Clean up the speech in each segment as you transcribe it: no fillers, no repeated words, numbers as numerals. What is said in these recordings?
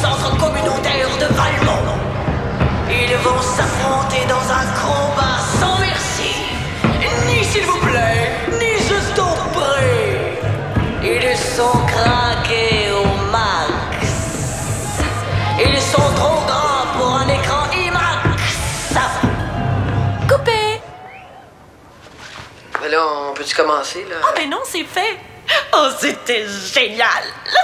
centre communautaire de Valmont. Ils vont s'affronter dans un combat sans merci, ni s'il vous plaît, ni juste au prix. Ils sont craqués au max. Ils sont trop grands pour un écran IMAX. Coupé! Mais là, on peut-tu commencer, là? Ah, ben non, c'est fait! Oh, c'était génial! Là.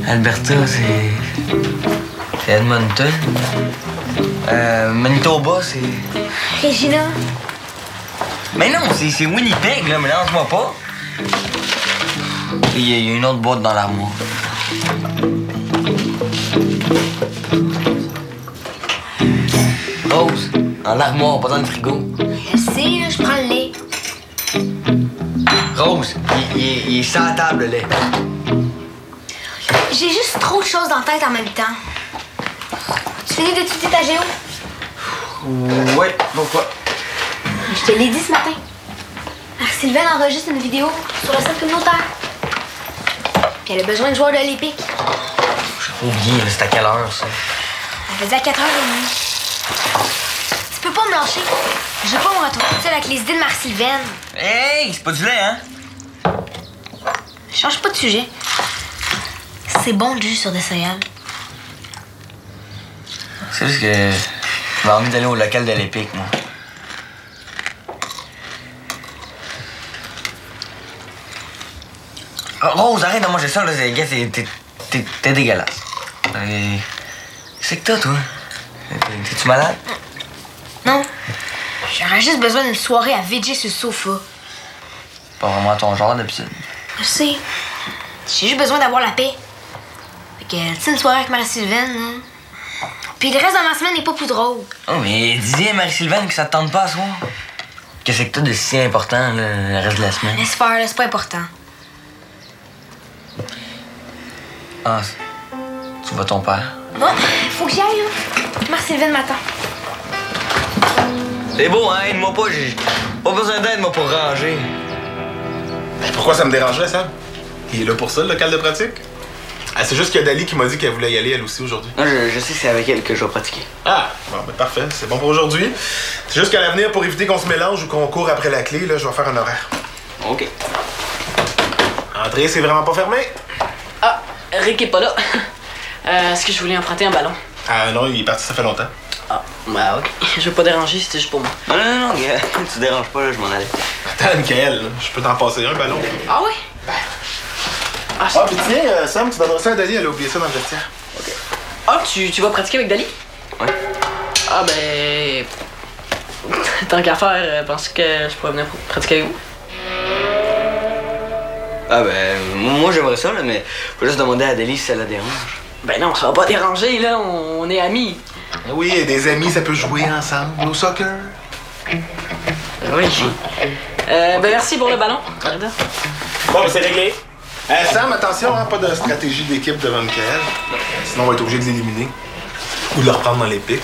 Alberta, c'est Edmonton. Manitoba, c'est... Regina. Mais non, c'est Winnipeg, là, mélange-moi pas. Il y a une autre boîte dans l'armoire. Rose, dans l'armoire, pas dans le frigo. Je sais, là, je prends le lait. Rose, il est sur la table, le lait. J'ai juste trop de choses dans la tête en même temps. Tu finis d'étudier ta géo? Ouais, pourquoi? Je te l'ai dit ce matin. Marc-Sylvaine enregistre une vidéo sur le site communautaire. Puis elle a besoin de joueurs de l'Épique. J'ai oublié, là, c'est à quelle heure, ça? Elle faisait à 4h30. Tu peux pas me lâcher. Je veux pas me retrouver toute seule avec les idées de Marc-Sylvaine. Hey, c'est pas du lait, hein? Change pas de sujet. C'est bon le jus sur des céréales. C'est juste que j'ai envie d'aller au local de l'Épique, moi. Oh, Rose, arrête de manger ça, là. T'es dégueulasse. C'est que t'as, toi? T'es-tu malade? Non. J'aurais juste besoin d'une soirée à VG sur le sofa. Pas vraiment ton genre d'habitude. Je sais. J'ai juste besoin d'avoir la paix. Fait que, tu sais, une soirée avec Marie-Sylvaine, hein? Puis le reste de ma semaine n'est pas plus drôle. Oh, mais dis à Marie-Sylvaine que ça te tente pas à soir. Qu'est-ce que t'as de si important, là, le reste de la semaine? Laisse faire, là, c'est pas important. Ah, tu vois ton père? Bon, faut que j'y aille, là. Marie-Sylvaine m'attend. C'est beau, hein? Aide-moi pas, j'ai pas besoin d'aide, moi, pour ranger. Ben, pourquoi ça me dérangerait, Sam? Il est là pour ça, le local de pratique? Ah, c'est juste qu'il y a Dali qui m'a dit qu'elle voulait y aller, elle aussi, aujourd'hui. Non, je sais que c'est avec elle que je vais pratiquer. Ah, bon, ben parfait, c'est bon pour aujourd'hui. C'est juste qu'à l'avenir, pour éviter qu'on se mélange ou qu'on court après la clé, là, je vais faire un horaire. OK. Entrée, c'est vraiment pas fermé? Ah, Rick est pas là. Est-ce que je voulais emprunter un ballon? Ah non, il est parti, ça fait longtemps. Ah, bah ok. Je veux pas déranger, c'était juste pour moi. Non, gars, tu déranges pas, là, je m'en allais. Attends, Michael, je peux t'en passer un ballon. Ah oui? Ah, puis tiens, Sam, tu donneras ça à Dali, elle a oublié ça dans le vestiaire. OK. Ah, tu vas pratiquer avec Dali? Ouais. Ah, ben... Tant qu'à faire, pense que je pourrais venir pratiquer avec vous? Ah, ben, moi, j'aimerais ça, là, mais faut juste demander à Adélie si ça la dérange. Ben non, ça va pas déranger, là, on est amis. Oui, et des amis, ça peut jouer ensemble au soccer. Oui. Ben merci pour le ballon. Bon, ben c'est réglé. Sam, attention, hein, pas de stratégie d'équipe devant Michael. Sinon, on va être obligé de l'éliminer. Ou de le reprendre dans les pics.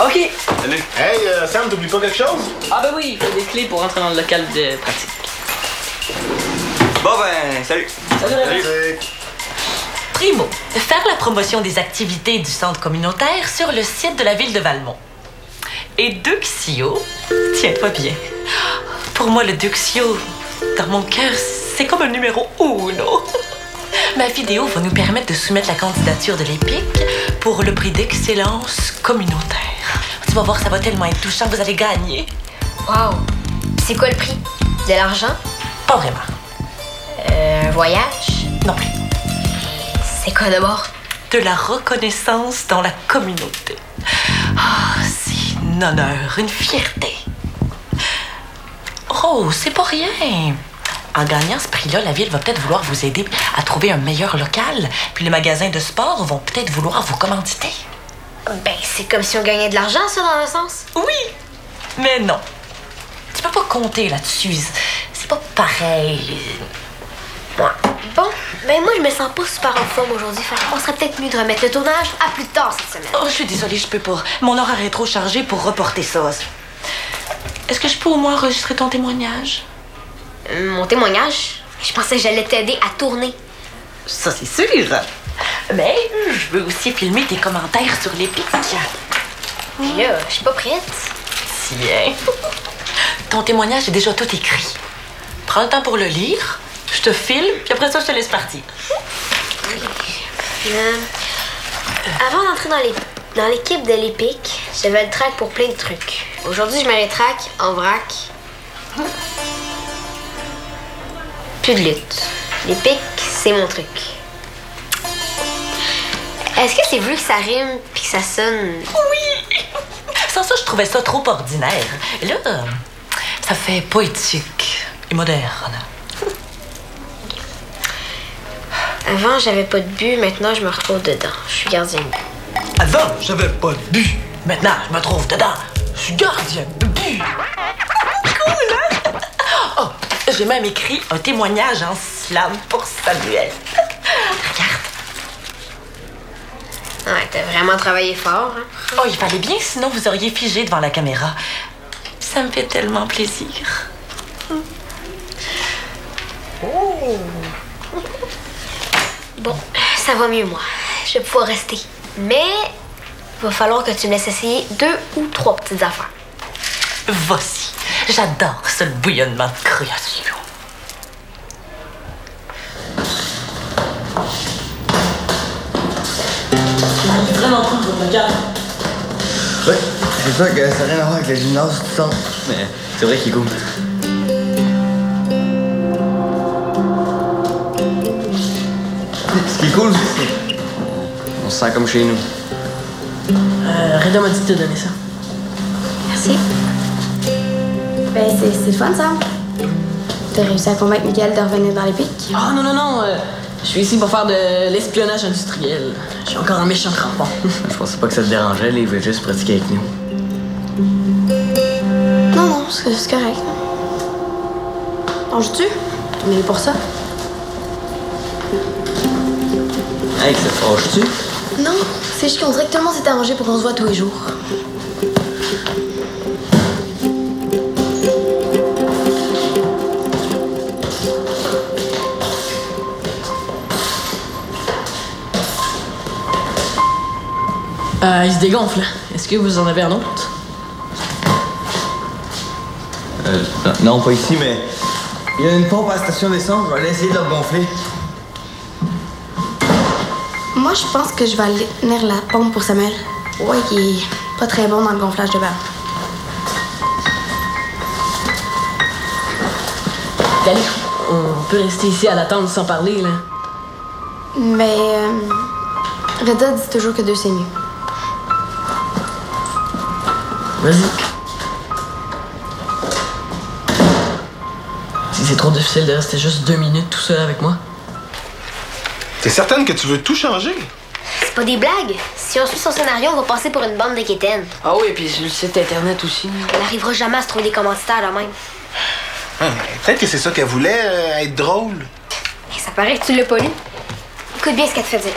OK. Salut. Hey, Sam, t'oublies pas quelque chose? Ah ben oui, il faut des clés pour entrer dans le local de pratique. Bon, ben, salut. Salut, Rémi. Primo, faire la promotion des activités du centre communautaire sur le site de la ville de Valmont. Et Duxio, tiens-toi bien. Pour moi, le Duxio, dans mon cœur, c'est comme un numéro uno. Ma vidéo va nous permettre de soumettre la candidature de l'Épique pour le prix d'excellence communautaire. Tu vas voir, ça va tellement être touchant, vous allez gagner. Wow. C'est quoi le prix? De l'argent? Pas vraiment. Un voyage? Non plus. C'est quoi d'abord? De la reconnaissance dans la communauté. Ah, c'est un honneur, une fierté. Oh, c'est pas rien. En gagnant ce prix-là, la ville va peut-être vouloir vous aider à trouver un meilleur local. Puis les magasins de sport vont peut-être vouloir vous commanditer. Ben, c'est comme si on gagnait de l'argent, ça, dans un sens. Oui, mais non. Tu peux pas compter là-dessus. C'est pas pareil. Ouais. Bon, Ben moi, je me sens pas super en forme aujourd'hui. Fait qu'on serait peut-être mieux de remettre le tournage à plus tard cette semaine. Oh, je suis désolée, je peux pas. Mon horaire est trop chargé pour reporter ça. Est-ce que je peux au moins enregistrer ton témoignage? Mon témoignage? Je pensais que j'allais t'aider à tourner. Ça, c'est sûr. Mais je veux aussi filmer tes commentaires sur les pics. Puis là, je suis pas prête. Tiens. Ton témoignage est déjà tout écrit. Prends le temps pour le lire, je te filme, puis après ça, je te laisse partir. Avant d'entrer dans l'équipe de l'Épique, j'avais le track pour plein de trucs. Aujourd'hui, je mets les tracks en vrac. Plus de lutte. L'Épique, c'est mon truc. Est-ce que c'est voulu que ça rime puis que ça sonne? Oui! Sans ça, je trouvais ça trop ordinaire. Et là, ça fait poétique et moderne. Avant, j'avais pas de but. Maintenant, je me retrouve dedans. Je suis gardien de but. Avant, j'avais pas de but. Maintenant, je me trouve dedans. Je suis gardien de but. Cool, hein? Oh, j'ai même écrit un témoignage en slam pour Samuel. Regarde. Ouais, t'as vraiment travaillé fort, hein? Oh, il fallait bien, sinon vous auriez figé devant la caméra. Ça me fait tellement plaisir. Oh. Bon, ça va mieux, moi. Je vais pouvoir rester. Mais il va falloir que tu me laisses essayer 2 ou 3 petites affaires. Voici. J'adore ce bouillonnement de création. Vraiment cool, votre local. Ouais, c'est sûr que ça n'a rien à voir avec le gymnase, tout ça. Mais c'est vrai qu'il est cool. Ce qui est cool aussi, c'est on se sent comme chez nous. Reda m'a dit de te donner ça. Merci. Ben, c'est le fun, ça. T'as réussi à convaincre Miguel de revenir dans les pics? Oh non, je suis ici pour faire de l'espionnage industriel. Je suis encore un méchant crampon. Je pensais pas que ça te dérangeait, là, il veut juste pratiquer avec nous. Non, c'est correct. On joue-tu? On est pour ça. Hey, ça te fâche-tu? Non, c'est juste qu'on dirait que tout le monde s'est arrangé pour qu'on se voit tous les jours. Il se dégonfle. Est-ce que vous en avez un autre? Non, pas ici, mais il y a une pompe à la station d'essence, je vais aller essayer de le gonfler. Moi, je pense que je vais aller tenir la pompe pour Samuel. Ouais, il est pas très bon dans le gonflage de balles. Allez, on peut rester ici à l'attendre sans parler, là. Mais Reda dit toujours que 2 c'est mieux. Vas-y. Si c'est trop difficile de rester juste 2 minutes tout seul avec moi. T'es certaine que tu veux tout changer? C'est pas des blagues. Si on suit son scénario, on va passer pour une bande de quétaines. Ah oui, puis sur le site internet aussi. On n'arrivera jamais à se trouver des commanditaires là même. Peut-être que c'est ça qu'elle voulait, être drôle. Et ça paraît que tu l'as pas lu. Écoute bien ce qu'elle te fait dire.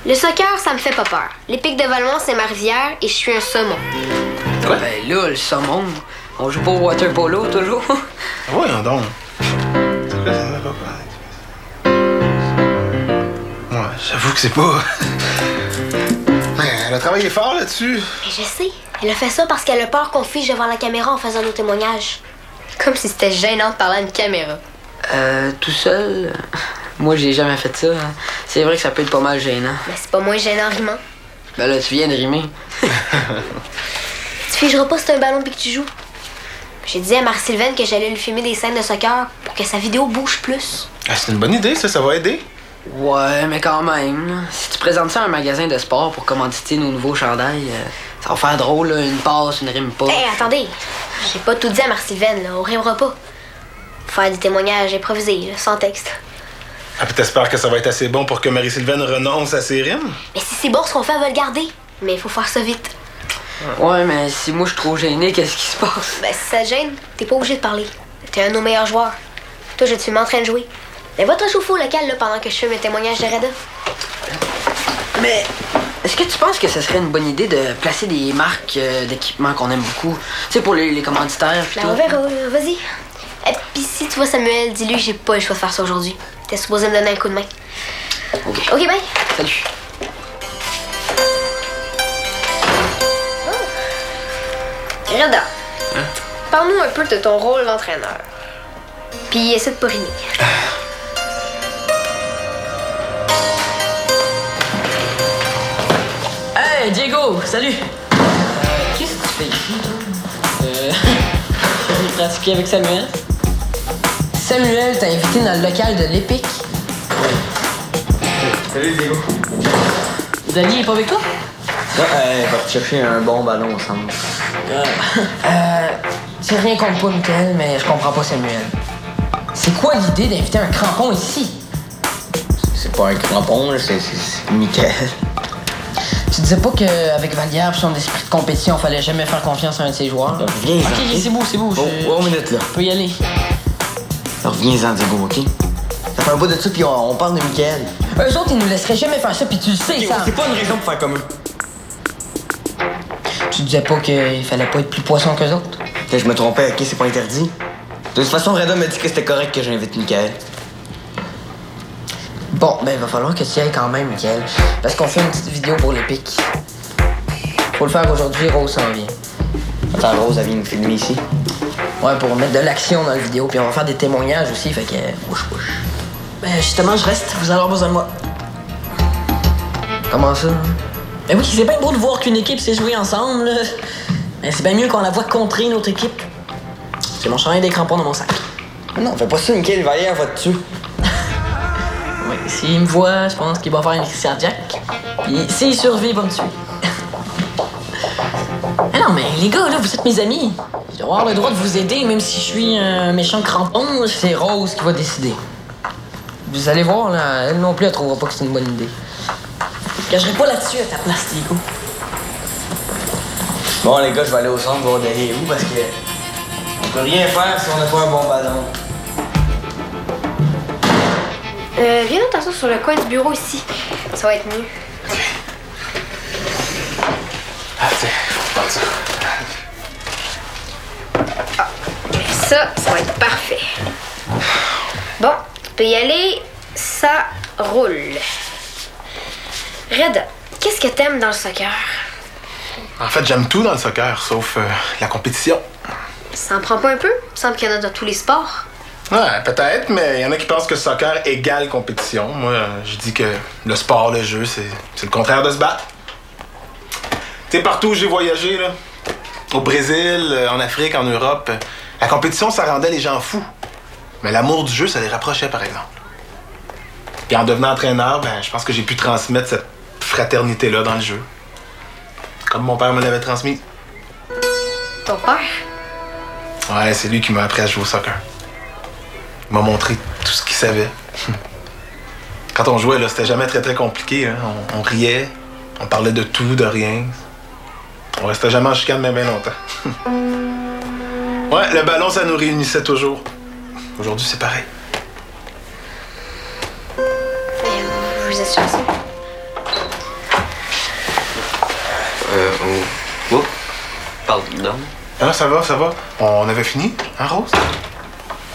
Le soccer, ça me fait pas peur. L'Épique de Valmont, c'est ma rivière et je suis un saumon. Quoi? Ben là, le saumon, on joue pas au water polo toujours. Voyons donc. Ça me fait pas peur. Ouais, j'avoue que c'est pas... Mais elle a travaillé fort là-dessus. Mais je sais. Elle a fait ça parce qu'elle a peur qu'on fige devant la caméra en faisant nos témoignages. Comme si c'était gênant de parler à une caméra. Tout seul? Moi, j'ai jamais fait ça. Hein. C'est vrai que ça peut être pas mal gênant. Mais c'est pas moins gênant en rimant. Ben là, tu viens de rimer. Tu figeras pas si c'est un ballon puis que tu joues. J'ai dit à Marie-Sylvaine que j'allais lui filmer des scènes de soccer pour que sa vidéo bouge plus. Ah, c'est une bonne idée, ça va aider. Ouais, mais quand même. Là. Si tu présentes ça à un magasin de sport pour commanditer nos nouveaux chandails, ça va faire drôle, là. Une passe, une rime pas. Hé, attendez. J'ai pas tout dit à Marie-Sylvaine, là. On rimera pas. Faire des témoignages improvisés, là, sans texte. Ah, puis t'espères que ça va être assez bon pour que Marie-Sylvaine renonce à ses rimes? Mais si c'est bon, ce qu'on fait, elle va le garder. Mais il faut faire ça vite. Ouais, mais si moi je suis trop gêné, qu'est-ce qui se passe? Ben, si ça te gêne, t'es pas obligé de parler. T'es un de nos meilleurs joueurs. Toi, je te filme en train de jouer. Mais va te réchauffer au local là, pendant que je fais mes témoignages de Reda. Mais est-ce que tu penses que ce serait une bonne idée de placer des marques d'équipement qu'on aime beaucoup? Tu sais, pour les commanditaires. Ben, on verra, vas-y. Et puis si tu vois Samuel, dis-lui que j'ai pas le choix de faire ça aujourd'hui. T'es supposé me donner un coup de main. OK. OK, bye. Salut. Reda, parle-nous un peu de ton rôle d'entraîneur. Puis essaie de pas rimer. Hey, Diego, salut! Qu'est-ce que tu fais ici, toi? J'ai pratiqué avec Samuel. Samuel t'a invité dans le local de l'Epic. Salut, Diego. Dali est pas avec toi? Ouais, va te chercher un bon ballon ensemble. C'est rien contre toi, Michael, mais je comprends pas Samuel. C'est quoi l'idée d'inviter un crampon ici? C'est pas un crampon, là, c'est Michael. Tu disais pas qu'avec Vallière et son esprit de compétition, fallait jamais faire confiance à un de ses joueurs? Reviens-en. Ok, c'est beau, c'est beau. Oh, minute, là. Je peux y aller. Reviens-en, Diego, OK? Ça fait un bout de ça, puis on parle de Michael. Eux autres, ils nous laisseraient jamais faire ça, puis tu le sais, ça. C'est pas une raison pour faire comme eux. Tu disais pas qu'il fallait pas être plus poisson qu'eux autres? Je me trompais, OK? C'est pas interdit. De toute façon, Reda m'a dit que c'était correct que j'invite Michael. Bon, ben, il va falloir que tu y ailles quand même, Michael. Parce qu'on fait une petite vidéo pour l'Epic. Faut le faire aujourd'hui, Rose s'en vient. Attends, Rose, elle vient me filmer ici. Ouais, pour mettre de l'action dans la vidéo, puis on va faire des témoignages aussi, fait que... Bouche. Ben, justement, je reste. Vous allez avoir besoin de moi. Comment ça? Ben oui, c'est bien beau de voir qu'une équipe s'est jouée ensemble, là. Mais c'est bien mieux qu'on la voit contrer une autre équipe. J'ai mon chandail des crampons dans mon sac. Non, fais pas ça, Michael Vallière va te tuer. Oui, s'il me voit, je pense qu'il va faire une crise cardiaque. Puis s'il survit, il va me tuer. Ah non, mais les gars, là, vous êtes mes amis. Je dois avoir le droit de vous aider, même si je suis un méchant crampon. C'est Rose qui va décider. Vous allez voir, là, elle non plus, elle trouvera pas que c'est une bonne idée. Je gagerai pas là-dessus à ta place, Diego. Bon, les gars, je vais aller au centre voir derrière vous parce que on peut rien faire si on n'a pas un bon ballon. Viens nous t'asseoir sur le coin du bureau ici. Ça va être mieux. Ah, tiens, prends ça. Ça va être parfait. Bon, tu peux y aller. Ça roule. Reda, qu'est-ce que t'aimes dans le soccer? En fait, j'aime tout dans le soccer, sauf la compétition. Ça en prend pas un peu? Il me semble qu'il y en a dans tous les sports. Ouais, peut-être, mais il y en a qui pensent que le soccer égale compétition. Moi, je dis que le sport, le jeu, c'est le contraire de se battre. Tu sais, partout où j'ai voyagé, là, au Brésil, en Afrique, en Europe, la compétition, ça rendait les gens fous. Mais l'amour du jeu, ça les rapprochait, par exemple. Puis en devenant entraîneur, ben, je pense que j'ai pu transmettre cette fraternité-là dans le jeu. Comme mon père me l'avait transmis. Ton père? Ouais, c'est lui qui m'a appris à jouer au soccer. Il m'a montré tout ce qu'il savait. Quand on jouait, là, c'était jamais très très compliqué. Hein. On riait, on parlait de tout, de rien. On restait jamais en chicane bien longtemps. Ouais, le ballon, ça nous réunissait toujours. Aujourd'hui, c'est pareil. Vous êtes chanceux. Oh, pardon. Ah, ça va, ça va. On avait fini, hein, Rose?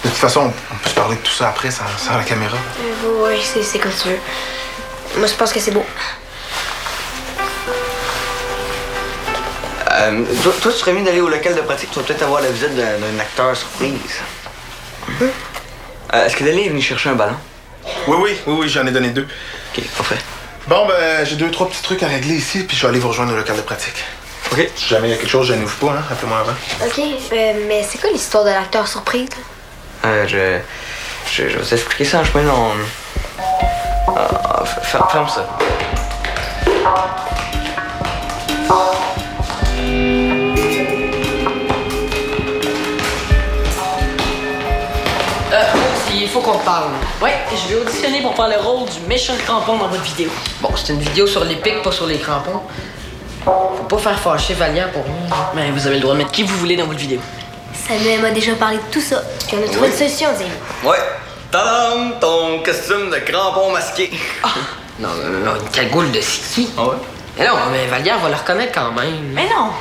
De toute façon, on peut se parler de tout ça après, sans la caméra. Oui, c'est comme tu veux. Moi, je pense que c'est beau. Toi, tu serais mieux d'aller au local de pratique, tu vas peut-être avoir la visite d'un acteur surprise. Est-ce que Dali est venu chercher un ballon? Oui, j'en ai donné 2. Ok, parfait. Bon, ben, j'ai 2-3 petits trucs à régler ici, puis je vais aller vous rejoindre au local de pratique. Ok. Si jamais il y a quelque chose, je n'ouvre pas, hein, rappelez-moi avant. OK, mais c'est quoi l'histoire de l'acteur surprise, là? Je vais t'expliquer ça en chemin, non. Ferme ça. Il faut qu'on te parle. Ouais, je vais auditionner pour faire le rôle du méchant crampon dans votre vidéo. Bon, c'est une vidéo sur l'Epic, pas sur les crampons. Faut pas faire fâcher Vallière pour nous. Mais vous avez le droit de mettre qui vous voulez dans votre vidéo. Samuel m'a déjà parlé de tout ça. Puis on a trouvé une solution, Zélie. Ouais, Tadam! Ton costume de crampon masqué. Non, une cagoule de ski. Ah ouais? Mais non, mais Vallière va le reconnaître quand même. Mais non!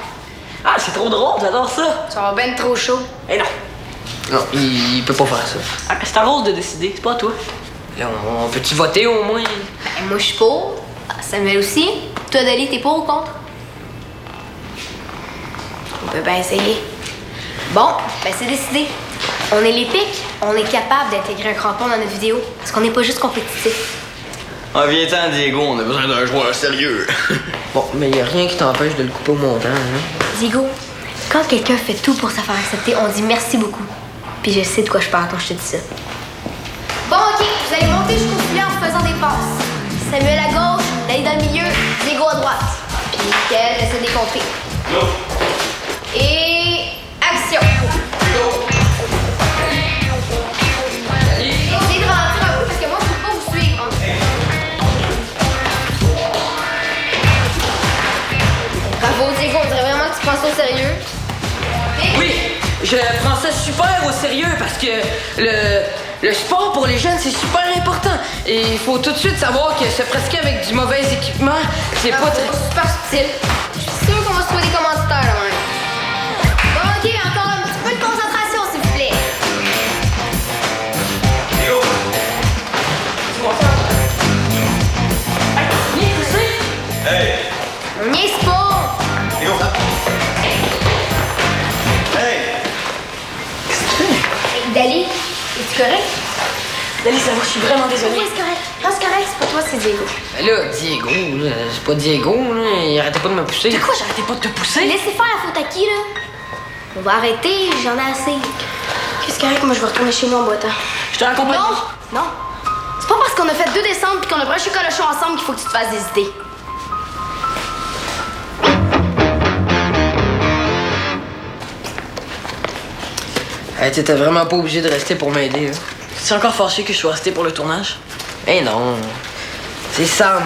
Ah, c'est trop drôle, j'adore ça! Ça va ben trop chaud. Mais non! Non, il peut pas faire ça. Ah, c'est à Rose de décider, c'est pas à toi. Là, on peut-tu voter au moins? Ben, moi, je suis pour. Samuel aussi. Toi, Dali, t'es pour ou contre? On peut bien essayer. Bon, ben c'est décidé. On est les pics, on est capable d'intégrer un crampon dans notre vidéo. Parce qu'on n'est pas juste compétitif. Ah, viens-t'en, Diego, on a besoin d'un joueur sérieux. Bon, mais y a rien qui t'empêche de le couper au montant, hein? Diego, quand quelqu'un fait tout pour se faire accepter, on dit merci beaucoup. Puis je sais de quoi je parle quand je te dis ça. Bon, OK, vous allez monter jusqu'au filet en faisant des passes. Samuel à gauche, Dali dans le milieu, Diego à droite. Puis Mickaël essaie de les contrer. Et... action! Essayez de rentrer un peu parce que moi, je peux pas vous suivre. Bravo, Diego, on dirait vraiment que tu prends ça au sérieux. Oui, je prends ça super au sérieux parce que le sport pour les jeunes, c'est super important. Et il faut tout de suite savoir que se pratiquer avec du mauvais équipement, c'est pas très... super subtil. Je suis sûre qu'on va se trouver des commanditaires, là, même. Bon, OK, encore un petit peu de concentration, s'il vous plaît. Hey! On niaise pas. Diego! Hey! Hey, Dali, es-tu correct? Dali, ça va, je suis vraiment désolée. Oui, c'est correct. Non, c'est correct, c'est pas toi, c'est Diego. Ben là, Diego, là, c'est pas Diego, là, il arrêtait pas de me pousser. De quoi, j'arrêtais pas de te pousser? Laissez faire la faute à qui, là? On va arrêter, j'en ai assez. Qu'est-ce correct, moi je vais retourner chez nous en boitant. Je te raccompagne. Non, non. C'est pas parce qu'on a fait 2 descentes puis qu'on a branché le chocolat ensemble qu'il faut que tu te fasses des idées. Hey, t'étais vraiment pas obligé de rester pour m'aider, là. C'est encore fâché que je sois resté pour le tournage? Eh non, c'est Sam.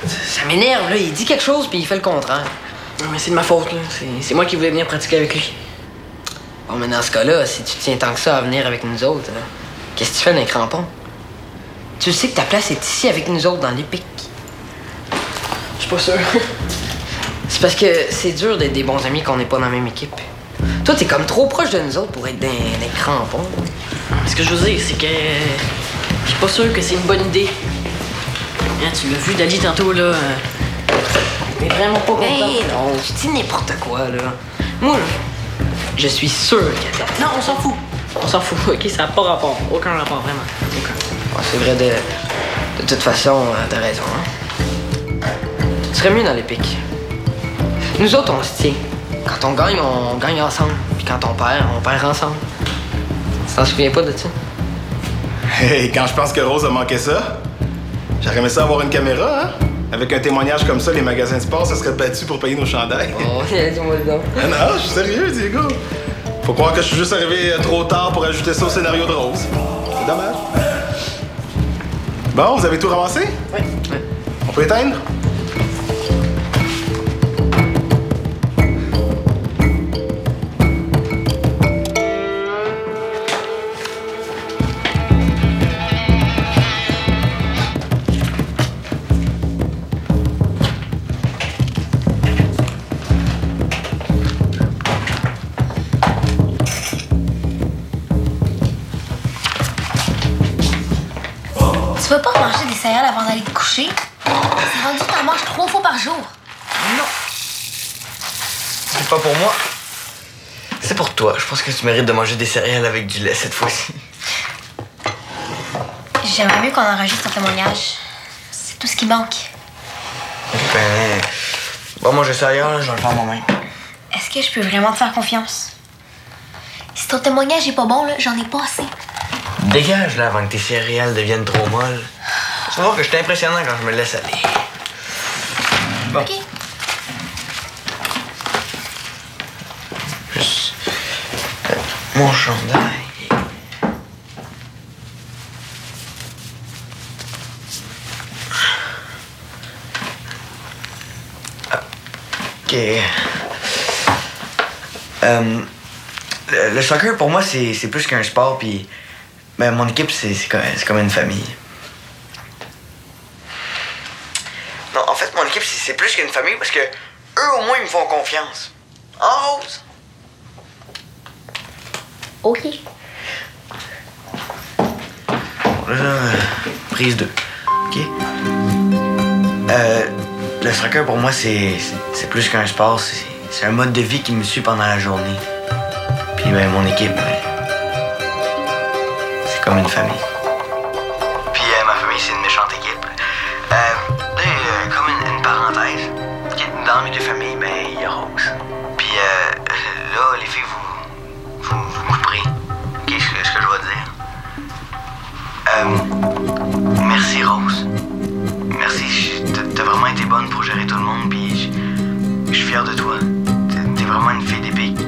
Ça m'énerve, là. Il dit quelque chose puis il fait le contraire. Non, mais c'est de ma faute, là. C'est moi qui voulais venir pratiquer avec lui. Bon, mais dans ce cas-là, si tu tiens tant que ça à venir avec nous autres, qu'est-ce que tu fais dans les crampons? Tu sais que ta place est ici avec nous autres dans les pics. Je suis pas sûr. C'est parce que c'est dur d'être des bons amis qu'on n'est pas dans la même équipe. Toi, t'es comme trop proche de nous autres pour être dans les crampons. Ce que je veux dire, c'est que je suis pas sûr que c'est une bonne idée. Hein, tu l'as vu, Dali, tantôt, là. Il est vraiment pas content. Hey, non, je dis n'importe quoi, là. Moi, là, je suis sûr qu'elle a... Non, on s'en fout. On s'en fout, OK? Ça n'a pas rapport. Aucun rapport, vraiment. Aucun. Ouais, c'est vrai, de toute façon, t'as raison, hein. Tu serais mieux dans les pics. Nous autres, on se tient. Quand on gagne ensemble. Puis quand on perd ensemble. Tu t'en souviens pas de ça? Hey, quand je pense que Rose a manqué ça, j'aurais aimé ça avoir une caméra, hein? Avec un témoignage comme ça, les magasins de sport se seraient battus pour payer nos chandails. Oh, dis-moi le donc. Ah non, je suis sérieux, Diego. Faut croire que je suis juste arrivé trop tard pour ajouter ça au scénario de Rose. C'est dommage. Bon, vous avez tout ramassé? Oui. On peut éteindre? Tu vas pas manger des céréales avant d'aller te coucher? C'est rendu que t'en manges 3 fois par jour. Non. C'est pas pour moi. C'est pour toi. Je pense que tu mérites de manger des céréales avec du lait cette fois-ci. J'aimerais mieux qu'on enregistre ton témoignage. C'est tout ce qui manque. Ben... Bon, moi, j'essaie ailleurs, là, je vais le faire moi-même. Est-ce que je peux vraiment te faire confiance? Si ton témoignage est pas bon, là, j'en ai pas assez. Dégage, là, avant que tes céréales deviennent trop molles. Tu vas voir que je suis impressionnant quand je me laisse aller. Bon. OK. Juste... mon chandail. OK. Le soccer, pour moi, c'est plus qu'un sport, puis Ben, mon équipe, c'est comme une famille. Non, en fait, mon équipe, c'est plus qu'une famille parce que eux, au moins, ils me font confiance. Hein, Rose? OK. Bon, là, prise 2. OK? Le soccer, pour moi, c'est plus qu'un sport. C'est un mode de vie qui me suit pendant la journée. Puis, ben, mon équipe, ben, c'est comme une famille. Puis, ma famille, c'est une méchante équipe. Comme une parenthèse, dans mes deux familles, ben, il y a Rose. Puis, là, les filles, vous couperez. OK, ce que je vais dire. Merci, Rose. Merci, t'as vraiment été bonne pour gérer tout le monde, puis je suis fier de toi. T'es vraiment une fille d'épique.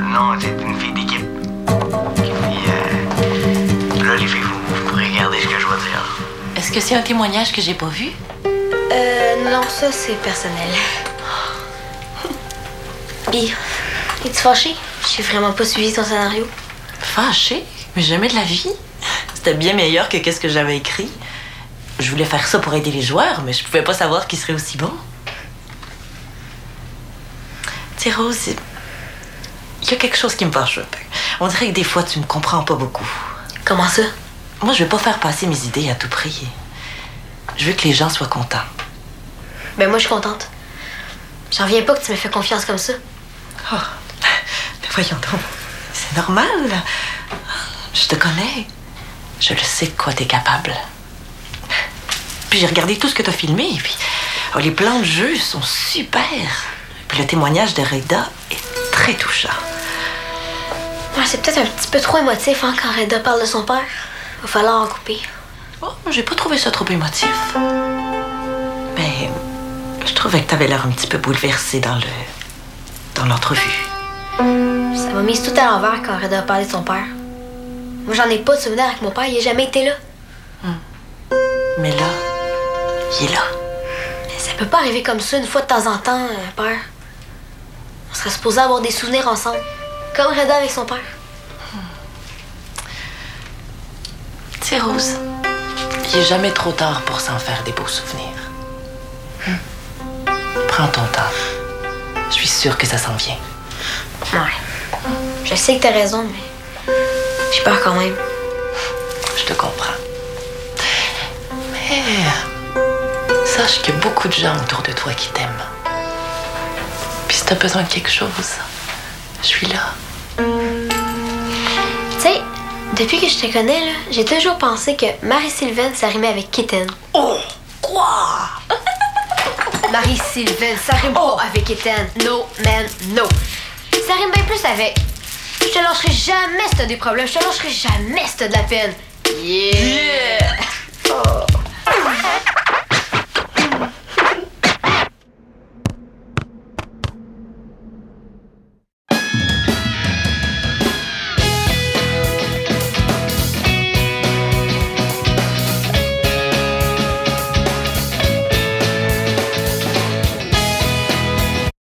Non, t'es une fille d'équipe. Puis là, les filles, vous pourrez regarder ce que je vais dire. Est-ce que c'est un témoignage que j'ai pas vu? Non, ça, c'est personnel. Puis, es-tu fâché? J'ai vraiment pas suivi ton scénario. Fâché? Mais jamais de la vie. C'était bien meilleur que qu'est-ce que j'avais écrit. Je voulais faire ça pour aider les joueurs, mais je pouvais pas savoir qu'ils seraient aussi bons. Tu sais, Rose, il y a quelque chose qui me fâche un peu. On dirait que des fois, tu me comprends pas beaucoup. Comment ça? Moi, je veux pas faire passer mes idées à tout prix. Je veux que les gens soient contents. Ben moi, je suis contente. J'en reviens pas que tu me fais confiance comme ça. Oh, mais voyons donc. C'est normal. Je te connais. Je le sais de quoi t'es capable. Puis j'ai regardé tout ce que t'as filmé. Et puis les plans de jeu sont super. Puis le témoignage de Reda est très touchant. Ouais, c'est peut-être un petit peu trop émotif hein, quand Reda parle de son père. Va falloir en couper. Oh, j'ai pas trouvé ça trop émotif. Mais je trouvais que t'avais l'air un petit peu bouleversée dans l'entrevue. Ça m'a mise tout à l'envers quand Reda a parlé de son père. Moi, j'en ai pas de souvenir avec mon père. Il a jamais été là. Mais là, il est là. Mais ça peut pas arriver comme ça une fois de temps en temps, père. On serait supposé avoir des souvenirs ensemble. Comme Reda avec son père. Tu sais, Rose, il est jamais trop tard pour s'en faire des beaux souvenirs. Prends ton temps. Je suis sûre que ça s'en vient. Ouais. Je sais que t'as raison, mais j'ai peur quand même. Je te comprends. Mais sache qu'il y a beaucoup de gens autour de toi qui t'aiment. Puis si t'as besoin de quelque chose, je suis là. Tu sais, depuis que je te connais, là, j'ai toujours pensé que Marie-Sylvaine, ça rimait avec Kitten. Oh! Quoi? Marie-Sylvaine, ça rime pas avec Kitten. No, man, no. Ça rime bien plus avec... Je te lâcherai jamais si t'as des problèmes. Je te lâcherai jamais si t'as de la peine. Yeah! Oh.